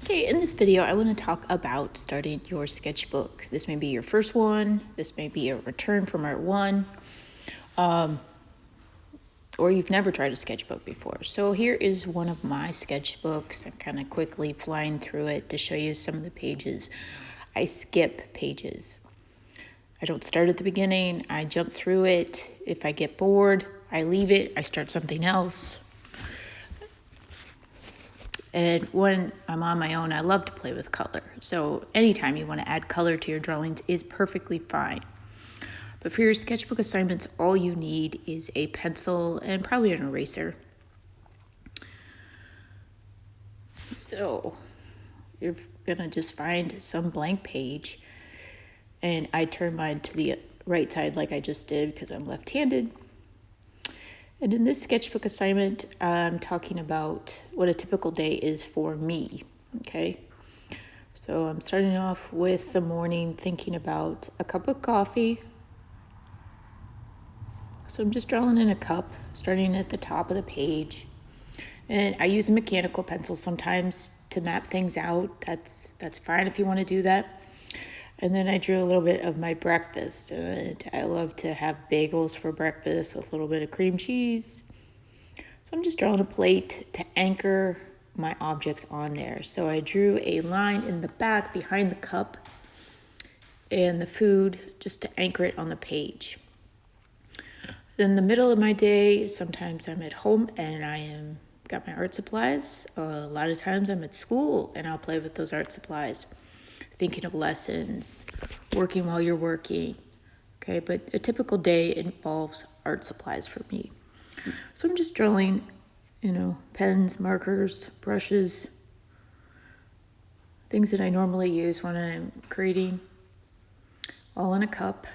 Okay, in this video, I want to talk about starting your sketchbook. This may be your first one, this may be a return from art one, or you've never tried a sketchbook before. So here is one of my sketchbooks. I'm kind of quickly flying through it to show you some of the pages. I skip pages. I don't start at the beginning, I jump through it. If I get bored, I leave it, I start something else. And when I'm on my own, I love to play with color. So anytime you want to add color to your drawings is perfectly fine. But for your sketchbook assignments, all you need is a pencil and probably an eraser. So you're gonna just find some blank page, and I turn mine to the right side like I just did because I'm left-handed. And in this sketchbook assignment, I'm talking about what a typical day is for me, okay? So I'm starting off with the morning thinking about a cup of coffee. So I'm just drawing in a cup, starting at the top of the page. And I use a mechanical pencil sometimes to map things out. That's fine if you want to do that. And then I drew a little bit of my breakfast. And I love to have bagels for breakfast with a little bit of cream cheese. So I'm just drawing a plate to anchor my objects on there. So I drew a line in the back behind the cup and the food just to anchor it on the page. In the middle of my day, sometimes I'm at home and got my art supplies. A lot of times I'm at school and I'll play with those art supplies, thinking of lessons, working while you're working. Okay, but a typical day involves art supplies for me. So I'm just drawing, pens, markers, brushes, things that I normally use when I'm creating, all in a cup.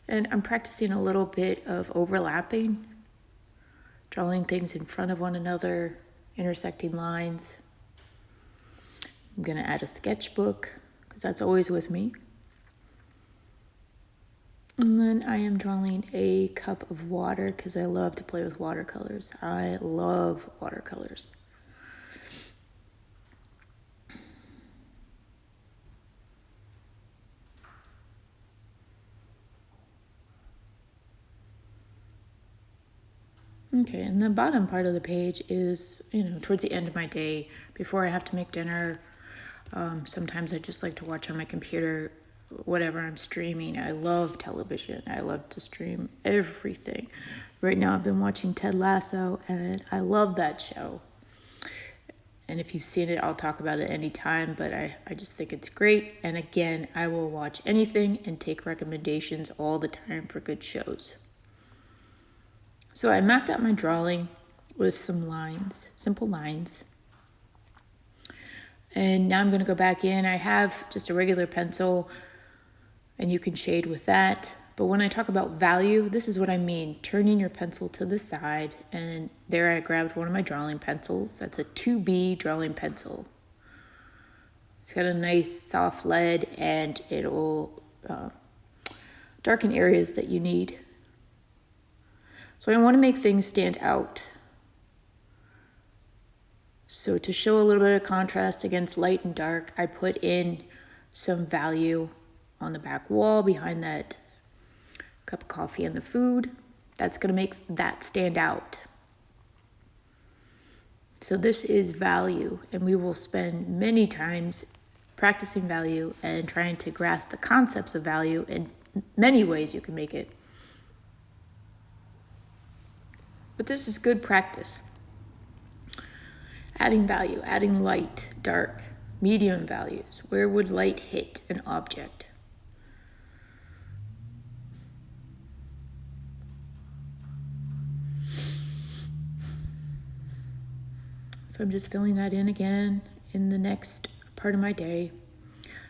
And I'm practicing a little bit of overlapping, drawing things in front of one another, intersecting lines. I'm going to add a sketchbook because that's always with me. And then I am drawing a cup of water because I love to play with watercolors. I love watercolors. Okay, and the bottom part of the page is, towards the end of my day, before I have to make dinner. Sometimes I just like to watch on my computer whatever I'm streaming. I love television. I love to stream everything. Right now I've been watching Ted Lasso, and I love that show. And if you've seen it, I'll talk about it anytime, but I just think it's great. And again, I will watch anything and take recommendations all the time for good shows. So I mapped out my drawing with some lines, simple lines. And now I'm going to go back in. I have just a regular pencil, and you can shade with that. But when I talk about value, this is what I mean. Turning your pencil to the side, and there I grabbed one of my drawing pencils. That's a 2B drawing pencil. It's got a nice soft lead, and it will darken areas that you need. So I want to make things stand out. So to show a little bit of contrast against light and dark, I put in some value on the back wall behind that cup of coffee and the food. That's going to make that stand out. So this is value, and we will spend many times practicing value and trying to grasp the concepts of value in many ways you can make it. But this is good practice. Adding value, adding light, dark, medium values. Where would light hit an object? So I'm just filling that in again in the next part of my day,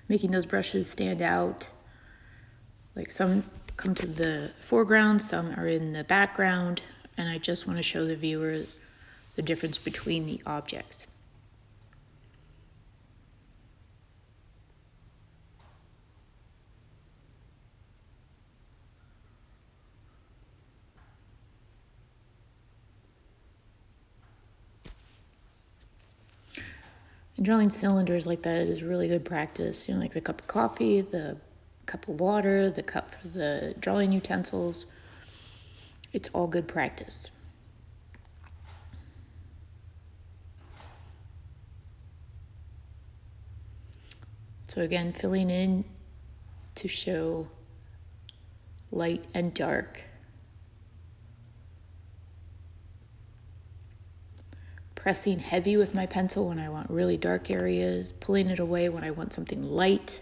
making those brushes stand out. Like some come to the foreground, some are in the background, and I just want to show the viewer the difference between the objects. And drawing cylinders like that is really good practice. Like the cup of coffee, the cup of water, the cup for the drawing utensils. It's all good practice. So again, filling in to show light and dark. Pressing heavy with my pencil when I want really dark areas, pulling it away when I want something light.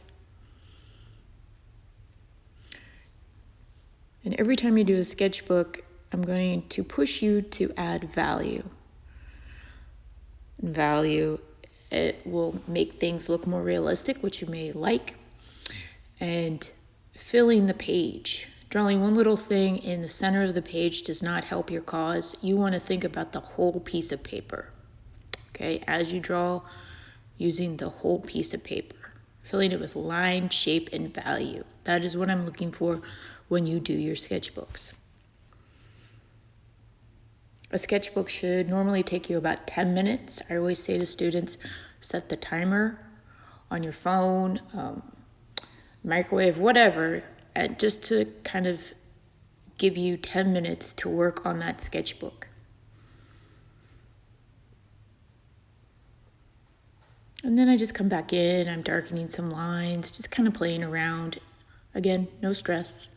And every time you do a sketchbook, I'm going to push you to add value. Value, it will make things look more realistic, which you may like. And filling the page. Drawing one little thing in the center of the page does not help your cause. You want to think about the whole piece of paper. Okay, as you draw, using the whole piece of paper, filling it with line, shape, and value. That is what I'm looking for when you do your sketchbooks. A sketchbook should normally take you about 10 minutes. I always say to students, set the timer on your phone, microwave, whatever, and just to kind of give you 10 minutes to work on that sketchbook. And then I just come back in, I'm darkening some lines, just kind of playing around. Again, no stress.